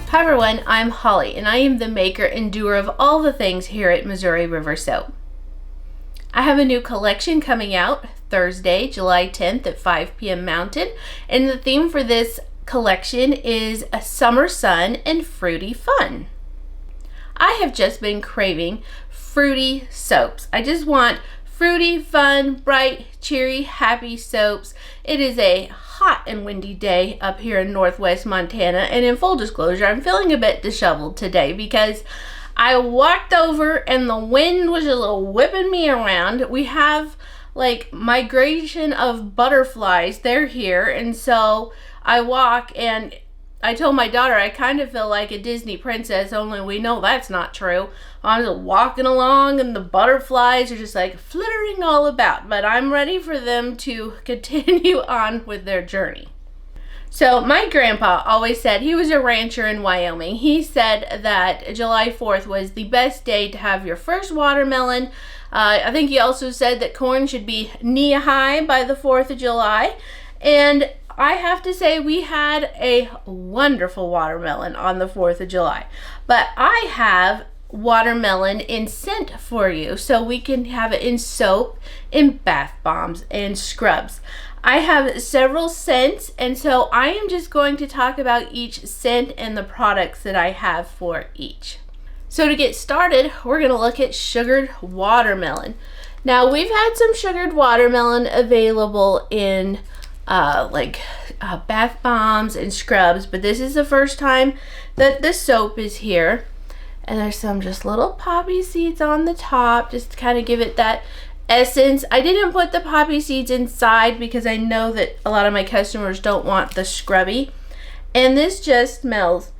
Hi everyone, I'm Holly and I am the maker and doer of all the things here at Missouri River Soap. I have a new collection coming out Thursday, July 10th at 5 p.m. Mountain, and the theme for this collection is a summer sun and fruity fun. I have just been craving fruity soaps. I just want fruity, fun, bright, cheery, happy soaps. It is a hot and windy day up here in northwest Montana, and in full disclosure, I'm feeling a bit disheveled today because I walked over and the wind was just whipping me around. We have like migration of butterflies, they're here, and so I walk and I told my daughter I kind of feel like a Disney princess, only we know that's not true. I'm just walking along and the butterflies are just like flittering all about, but I'm ready for them to continue on with their journey. So my grandpa always said, he was a rancher in Wyoming, he said that July 4th was the best day to have your first watermelon. I think he also said that corn should be knee-high by the 4th of July. And I have to say we had a wonderful watermelon on the 4th of July. But I have watermelon in scent for you, so we can have it in soap, in bath bombs, and scrubs. I have several scents, and so I am just going to talk about each scent and the products that I have for each. So to get started, we're going to look at sugared watermelon. Now we've had some sugared watermelon available in bath bombs and scrubs, but this is the first time that the soap is here. And there's some just little poppy seeds on the top, just to kind of give it that essence. I didn't put the poppy seeds inside because I know that a lot of my customers don't want the scrubby. And this just smells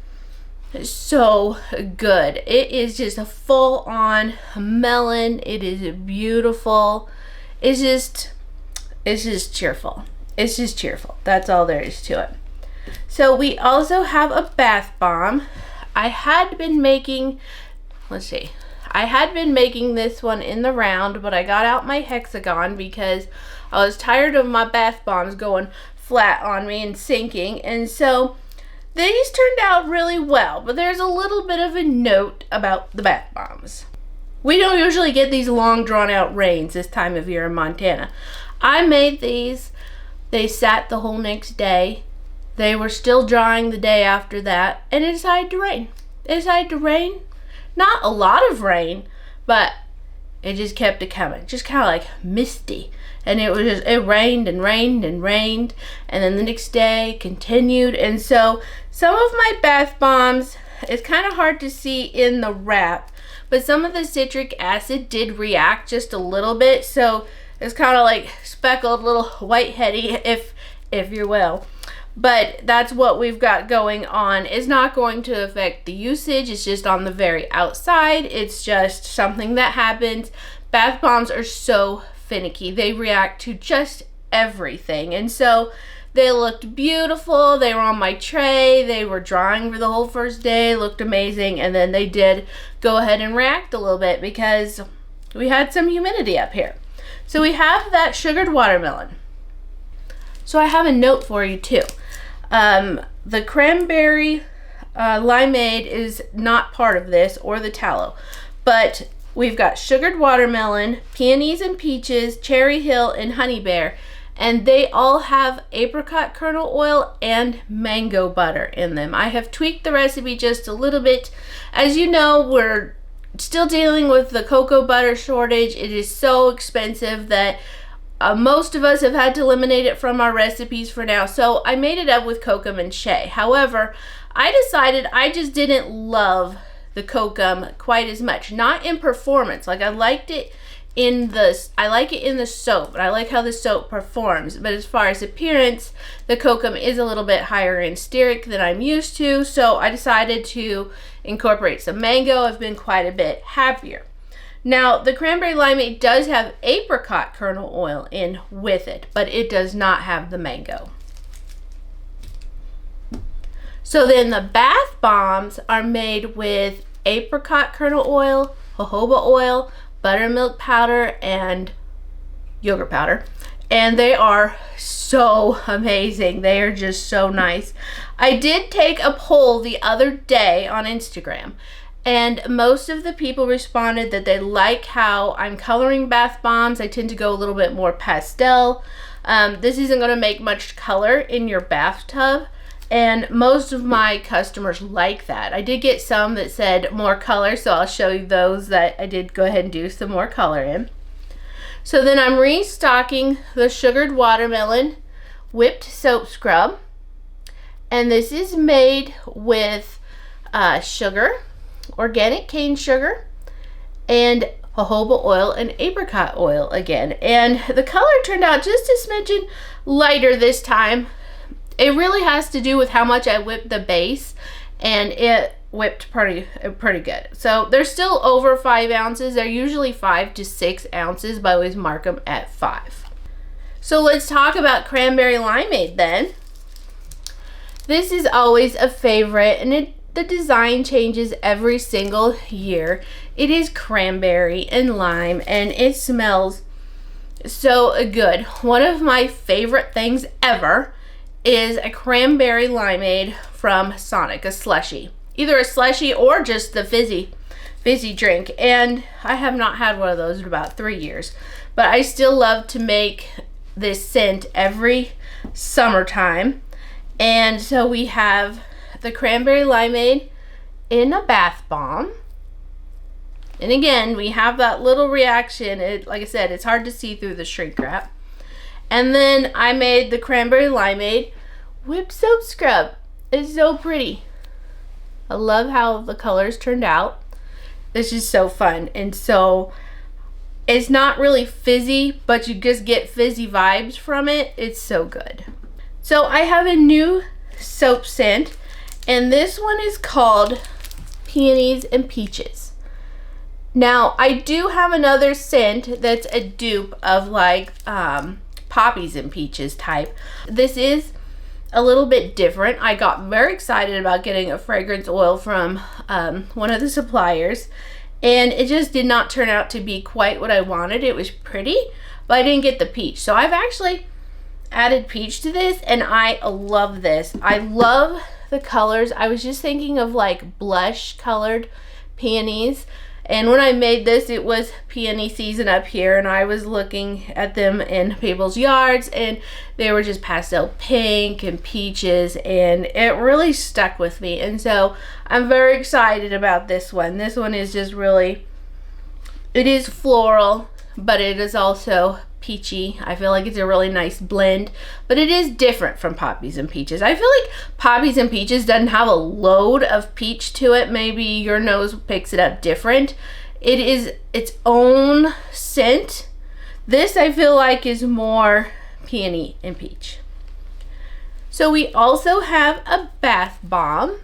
so good. It is just a full-on melon. It is beautiful. It's just cheerful. It's just cheerful. That's all there is to it. So we also have a bath bomb. I had been making this one in the round, but I got out my hexagon because I was tired of my bath bombs going flat on me and sinking, and so these turned out really well, but there's a little bit of a note about the bath bombs. We don't usually get these long drawn out rains this time of year in Montana. I made these. They sat the whole next day. They were still drying the day after that, and it decided to rain. It decided to rain. Not a lot of rain, but it just kept it coming. Just kind of like misty. And it rained and rained and rained, and then the next day continued. And so some of my bath bombs, it's kind of hard to see in the wrap, but some of the citric acid did react just a little bit, so it's kind of like speckled little white heady, if you will. But that's what we've got going on. It's not going to affect the usage. It's just on the very outside. It's just something that happens. Bath bombs are so finicky. They react to just everything. And so they looked beautiful. They were on my tray. They were drying for the whole first day. Looked amazing. And then they did go ahead and react a little bit because we had some humidity up here. So we have that sugared watermelon. So I have a note for you too. The Cranberry Limeade is not part of this, or the tallow, but we've got sugared watermelon, peonies and peaches, cherry hill, and honey bear, and they all have apricot kernel oil and mango butter in them. I have tweaked the recipe just a little bit. As you know, we're still dealing with the cocoa butter shortage. It is so expensive that most of us have had to eliminate it from our recipes for now, so I made it up with kokum and shea. However, I decided I just didn't love the kokum quite as much. Not in performance. Like I like it in the soap, and I like how the soap performs. But as far as appearance, the kokum is a little bit higher in stearic than I'm used to, so I decided to incorporate some mango. I've been quite a bit happier. Now, the Cranberry Limeade does have apricot kernel oil in with it, but it does not have the mango. So then the bath bombs are made with apricot kernel oil, jojoba oil, buttermilk powder, and yogurt powder. and they are so amazing. They are just so nice. I did take a poll the other day on Instagram, and most of the people responded that they like how I'm coloring bath bombs. I tend to go a little bit more pastel. This isn't going to make much color in your bathtub, and most of my customers like that. I did get some that said more color, so I'll show you those that I did go ahead and do some more color in. So then I'm restocking the sugared watermelon whipped soap scrub, and this is made with sugar, organic cane sugar, and jojoba oil and apricot oil again. And the color turned out just a smidgen lighter this time. It really has to do with how much I whipped the base, and it whipped pretty good. So they're still over 5 ounces. They're usually 5 to 6 ounces, but I always mark them at 5. So let's talk about Cranberry Limeade then. This is always a favorite, and the design changes every single year. It is cranberry and lime, and it smells so good. One of my favorite things ever is a Cranberry Limeade from Sonic, a slushie. Either a slushie or just the fizzy drink. And I have not had one of those in about 3 years. But I still love to make this scent every summertime. And so we have the Cranberry Limeade in a bath bomb. And again, we have that little reaction. Like I said, it's hard to see through the shrink wrap. And then I made the Cranberry Limeade whipped soap scrub. It's so pretty. I love how the colors turned out. This is so fun. And so it's not really fizzy, but you just get fizzy vibes from it. It's so good. So I have a new soap scent, and this one is called Peonies and Peaches. Now, I do have another scent that's a dupe of like poppies and peaches type. This is a little bit different. I got very excited about getting a fragrance oil from one of the suppliers, and it just did not turn out to be quite what I wanted. It was pretty, but I didn't get the peach. So I've actually added peach to this, and I love this. I love the colors. I was just thinking of like blush colored peonies. And when I made this, it was peony season up here, and I was looking at them in people's yards, and they were just pastel pink and peaches, and it really stuck with me. And so I'm very excited about this one. This one is just really, it is floral, but it is also peachy. I feel like it's a really nice blend, but it is different from poppies and peaches. I feel like poppies and peaches doesn't have a load of peach to it. Maybe your nose picks it up different. It is its own scent. This I feel like is more peony and peach. So we also have a bath bomb,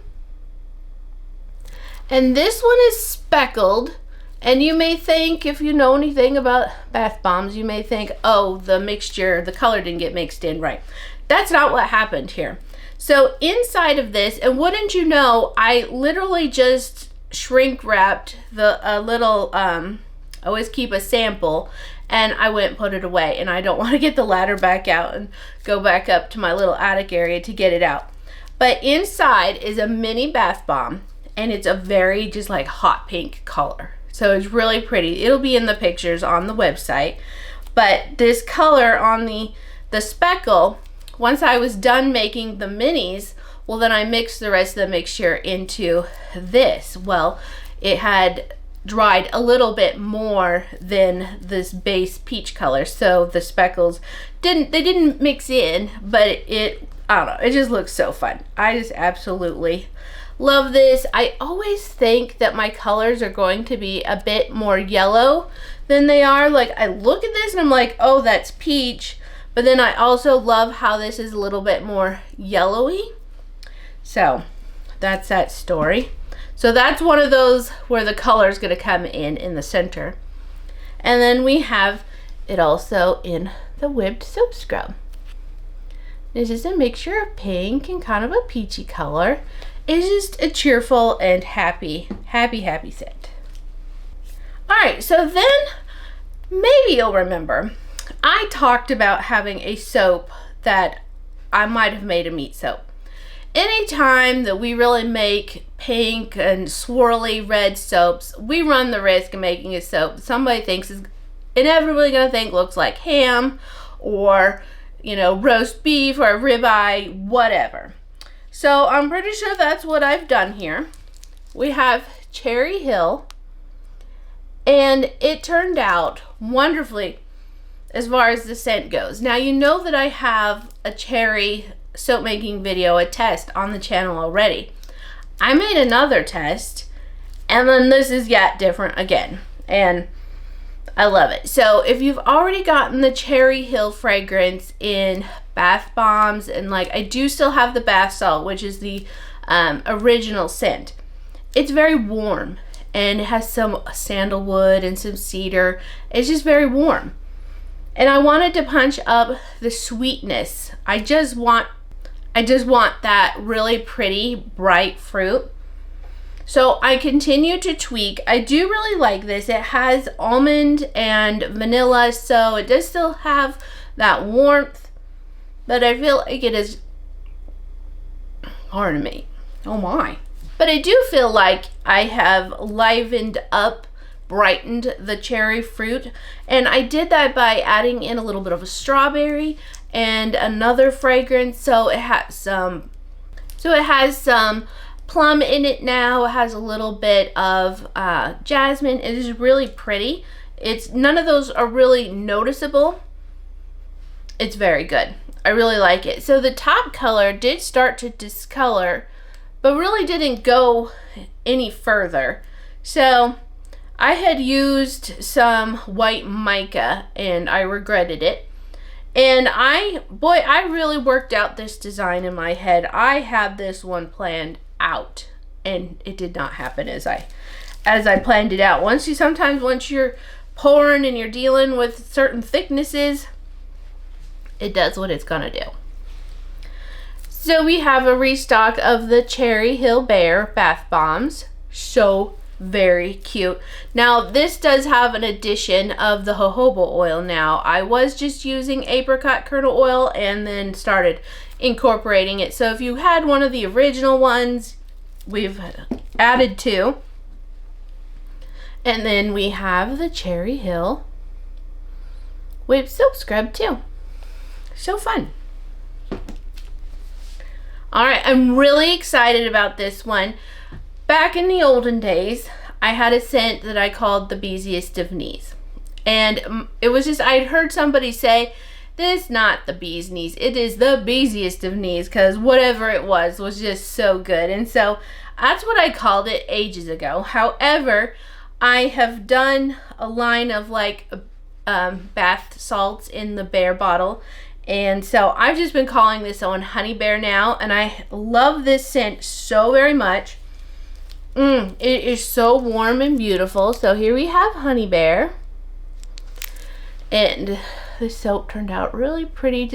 and this one is speckled. And you may think, if you know anything about bath bombs, you may think, oh, the mixture, the color didn't get mixed in right. That's not what happened here. So inside of this, and wouldn't you know, I literally just shrink wrapped the little, I always keep a sample, and I went and put it away. And I don't want to get the ladder back out and go back up to my little attic area to get it out. But inside is a mini bath bomb, and it's a very just like hot pink color. So it's really pretty. It'll be in the pictures on the website. But this color on the speckle, once I was done making the minis, well, then I mixed the rest of the mixture into this. Well, it had dried a little bit more than this base peach color, so the speckles didn't mix in, but I don't know, it just looks so fun. I just absolutely love this. I always think that my colors are going to be a bit more yellow than they are. Like, I look at this and I'm like, oh, that's peach. But then I also love how this is a little bit more yellowy. So that's that story. So that's one of those where the color is going to come in the center. And then we have it also in the whipped soap scrub. This is a mixture of pink and kind of a peachy color. It's just a cheerful and happy scent. All right, so then maybe you'll remember I talked about having a soap that I might have made a meat soap. Anytime that we really make pink and swirly red soaps, we run the risk of making a soap somebody thinks is inevitably going to think looks like ham or, you know, roast beef or ribeye, whatever. So I'm pretty sure that's what I've done here. We have Cherry Hill, and it turned out wonderfully as far as the scent goes. Now, you know that I have a cherry soap making video, a test on the channel already. I made another test, and then this is yet different again, and I love it. So if you've already gotten the Cherry Hill fragrance in bath bombs, and like I do still have the bath salt, which is the original scent. It's very warm, and it has some sandalwood and some cedar. It's just very warm. And I wanted to punch up the sweetness. I just want that really pretty, bright fruit. So I continue to tweak. I do really like this. It has almond and vanilla, so it does still have that warmth, but I feel like it is, pardon me, oh my. But I do feel like I have livened up, brightened the cherry fruit, and I did that by adding in a little bit of a strawberry and another fragrance. So it has some plum in it now. It has a little bit of jasmine. It is really pretty. It's none of those are really noticeable. It's very good. I really like it. So the top color did start to discolor, but really didn't go any further. So I had used some white mica and I regretted it. And I really worked out this design in my head. I had this one planned out, and it did not happen as I planned it out. Once you're pouring and you're dealing with certain thicknesses, it does what it's gonna do. So we have a restock of the Cherry Hill Bear bath bombs. So very cute. Now this does have an addition of the jojoba oil. Now I was just using apricot kernel oil and then started incorporating it. So if you had one of the original ones, we've added 2. And then we have the Cherry Hill with soap scrub too. So fun. Alright, I'm really excited about this one. Back in the olden days, I had a scent that I called the beesiest of knees. And it was just, I'd heard somebody say, this is not the bee's knees, it is the beesiest of knees, because whatever it was just so good. And so that's what I called it ages ago. However, I have done a line of like bath salts in the Bear bottle. And so I've just been calling this one Honey Bear now, and I love this scent so very much. It is so warm and beautiful. So here we have Honey Bear, and the soap turned out really pretty.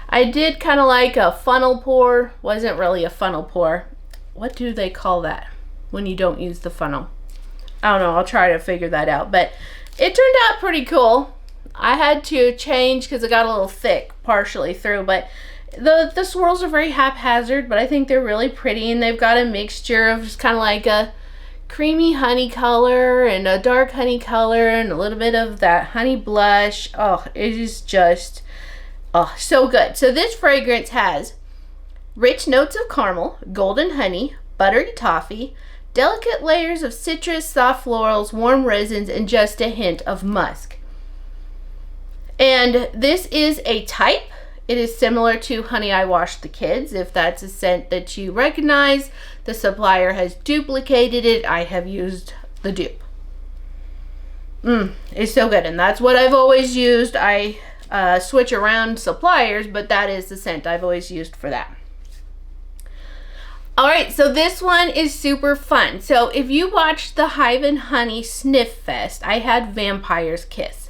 I did kind of like a funnel pour. Wasn't really a funnel pour. What do they call that when you don't use the funnel? I don't know. I'll try to figure that out. But it turned out pretty cool. I had to change because it got a little thick partially through, but the swirls are very haphazard, but I think they're really pretty, and they've got a mixture of just kind of like a creamy honey color and a dark honey color and a little bit of that honey blush. Oh, it is just so good. So this fragrance has rich notes of caramel, golden honey, buttery toffee, delicate layers of citrus, soft florals, warm resins, and just a hint of musk. And this is a type. It is similar to Honey I Washed the Kids. If that's a scent that you recognize, the supplier has duplicated it. I have used the dupe. It's so good, and that's what I've always used. I switch around suppliers, but that is the scent I've always used for that. Alright, so this one is super fun. So if you watched the Hive and Honey Sniff Fest, I had Vampire's Kiss.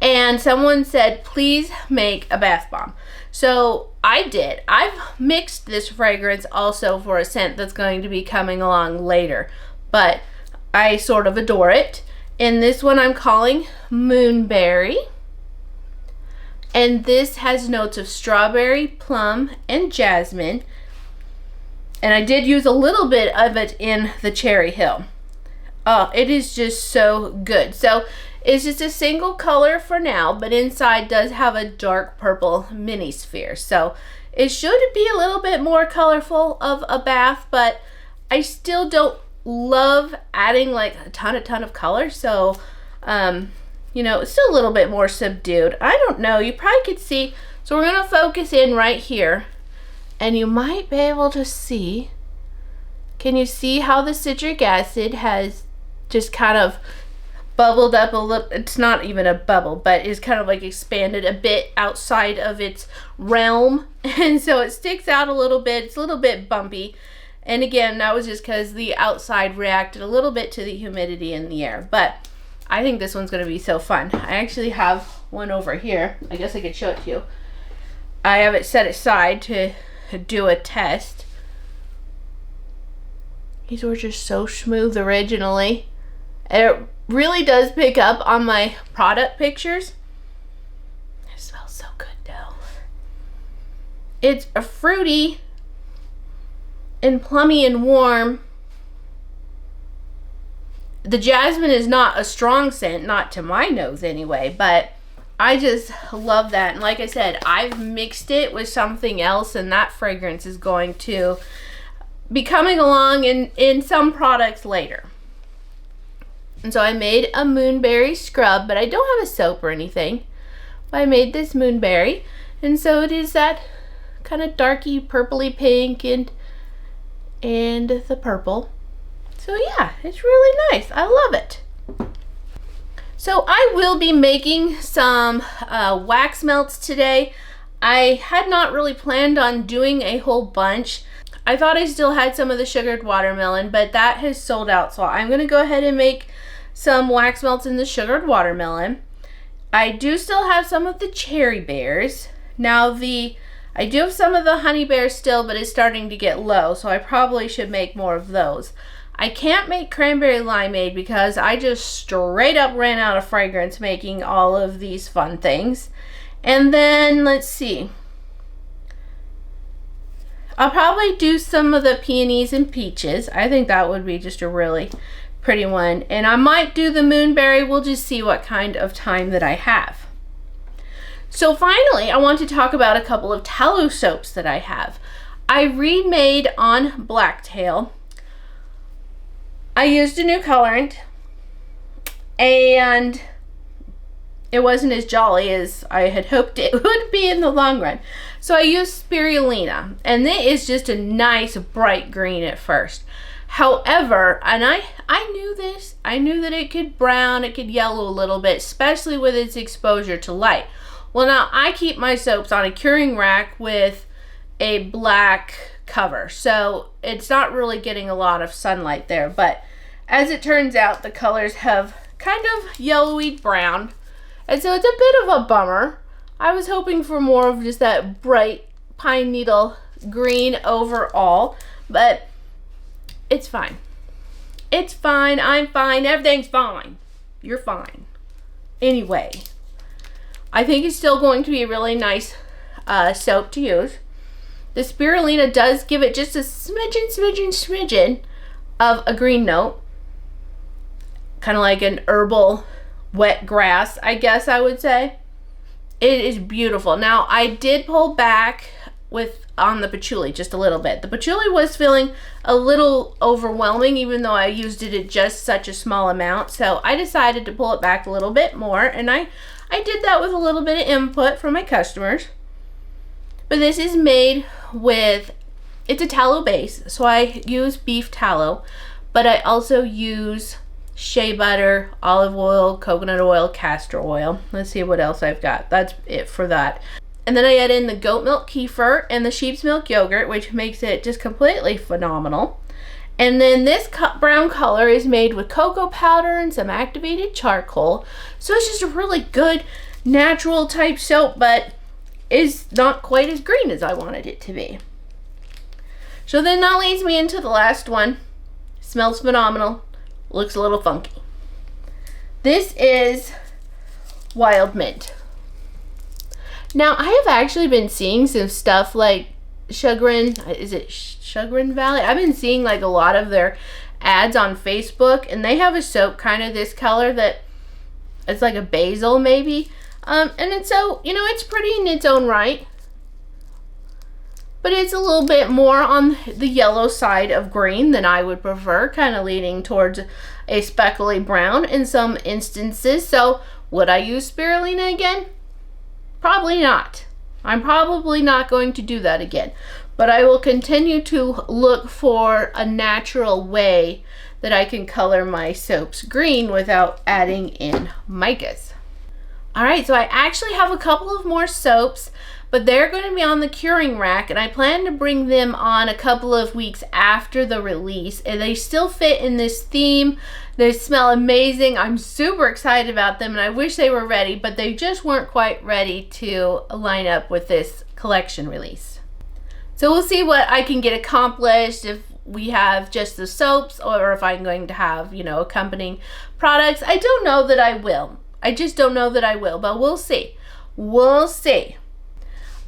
And someone said, please make a bath bomb. So I did. I've mixed this fragrance also for a scent that's going to be coming along later, but I sort of adore it. And this one I'm calling Moonberry. And this has notes of strawberry, plum, and jasmine. And I did use a little bit of it in the Cherry Hill. Oh, it is just so good. So it's just a single color for now, but inside does have a dark purple mini sphere. So it should be a little bit more colorful of a bath, but I still don't love adding like a ton of color. So, you know, it's still a little bit more subdued. I don't know, you probably could see. So we're gonna focus in right here, and you might be able to see, can you see how the citric acid has just kind of bubbled up a little? It's not even a bubble, but it's kind of like expanded a bit outside of its realm. And so it sticks out a little bit. It's a little bit bumpy. And again, that was just because the outside reacted a little bit to the humidity in the air. But I think this one's going to be so fun. I actually have one over here. I guess I could show it to you. I have it set aside to do a test. These were just so smooth originally. It really does pick up on my product pictures. It smells so good though. It's a fruity and plummy and warm. The jasmine is not a strong scent, not to my nose anyway, but I just love that. And like I said, I've mixed it with something else, and that fragrance is going to be coming along in some products later. And so I made a moonberry scrub, but I don't have a soap or anything. But I made this moonberry, and so it is that kind of darky purpley pink and the purple. So yeah, it's really nice. I love it. So I will be making some wax melts today. I had not really planned on doing a whole bunch. I thought I still had some of the sugared watermelon, but that has sold out. So I'm gonna go ahead and make some wax melts in the sugared watermelon. I do still have some of the cherry bears. Now I do have some of the honey bears still, but it's starting to get low, so I probably should make more of those. I can't make cranberry limeade because I just straight up ran out of fragrance making all of these fun things. And then let's see. I'll probably do some of the peonies and peaches. I think that would be just a really pretty one. And I might do the moonberry. We'll just see what kind of time that I have. So finally, I want to talk about a couple of tallow soaps that I have. I remade on Blacktail. I used a new colorant, and it wasn't as jolly as I had hoped it would be in the long run. So I used spirulina, and it is just a nice bright green at first. However, and I knew this, I knew that it could brown, it could yellow a little bit, especially with its exposure to light. Well, now I keep my soaps on a curing rack with a black cover, so it's not really getting a lot of sunlight there. But as it turns out, the colors have kind of yellowy brown, and so it's a bit of a bummer. I was hoping for more of just that bright pine needle green overall, but it's fine. It's fine. I'm fine. Everything's fine. You're fine. Anyway, I think it's still going to be a really nice soap to use. The spirulina does give it just a smidgen of a green note. Kind of like an herbal wet grass, I guess I would say. It is beautiful. Now, I did pull back on the patchouli just a little bit. The patchouli was feeling a little overwhelming, even though I used it at just such a small amount. So I decided to pull it back a little bit more, and I did that with a little bit of input from my customers. But this is made with, it's a tallow base, so I use beef tallow, but I also use shea butter, olive oil, coconut oil, castor oil. Let's see what else I've got. That's it for that. And then I add in the goat milk kefir and the sheep's milk yogurt, which makes it just completely phenomenal. And then this brown color is made with cocoa powder and some activated charcoal. So it's just a really good natural type soap, but is not quite as green as I wanted it to be. So then that leads me into the last one. Smells phenomenal. Looks a little funky. This is wild mint. Now, I have actually been seeing some stuff like Chagrin, is it Chagrin Valley? I've been seeing like a lot of their ads on Facebook, and they have a soap kind of this color that it's like a basil maybe. And it's so, you know, it's pretty in its own right, but it's a little bit more on the yellow side of green than I would prefer, kind of leaning towards a speckly brown in some instances. So would I use spirulina again? Probably not. I'm probably not going to do that again, but I will continue to look for a natural way that I can color my soaps green without adding in micas. All right, so I actually have a couple of more soaps, but they're going to be on the curing rack, and I plan to bring them on a couple of weeks after the release, and they still fit in this theme. They smell amazing. I'm super excited about them, and I wish they were ready, but they just weren't quite ready to line up with this collection release. So we'll see what I can get accomplished if we have just the soaps or if I'm going to have, you know, accompanying products. I don't know that I will. I just don't know that I will, but we'll see. We'll see.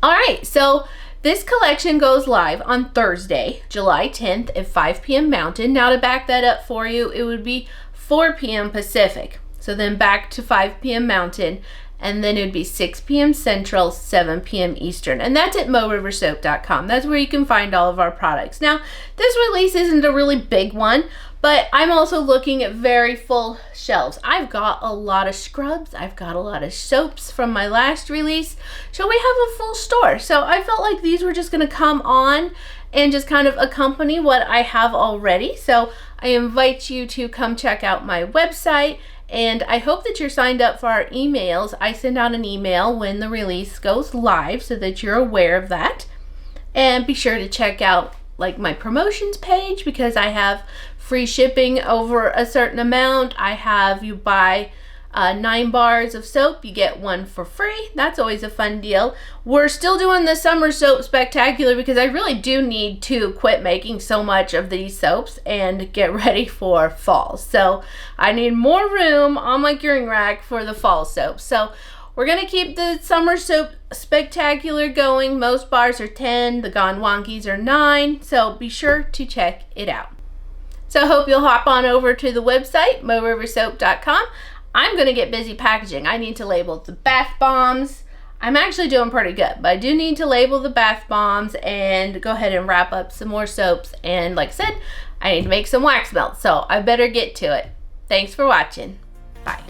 All right, so this collection goes live on Thursday, July 10th at 5 p.m. Mountain. Now to back that up for you, it would be 4 p.m. Pacific. So then back to 5 p.m. Mountain, and then it would be 6 p.m. Central, 7 p.m. Eastern. And that's at moriversoap.com. That's where you can find all of our products. Now, this release isn't a really big one, but I'm also looking at very full shelves. I've got a lot of scrubs. I've got a lot of soaps from my last release. So we have a full store. So I felt like these were just going to come on and just kind of accompany what I have already. So I invite you to come check out my website. And I hope that you're signed up for our emails. I send out an email when the release goes live so that you're aware of that. And be sure to check out like my promotions page, because I have free shipping over a certain amount. I have, you buy 9 bars of soap, you get 1 for free. That's always a fun deal. We're still doing the summer soap spectacular because I really do need to quit making so much of these soaps and get ready for fall. So I need more room on my curing rack for the fall soap. So we're gonna keep the summer soap spectacular going. Most bars are 10, the Gone Wonkies are 9. So be sure to check it out. So I hope you'll hop on over to the website, moriversoap.com. I'm going to get busy packaging. I need to label the bath bombs. I'm actually doing pretty good, but I do need to label the bath bombs and go ahead and wrap up some more soaps. And like I said, I need to make some wax melts, so I better get to it. Thanks for watching. Bye.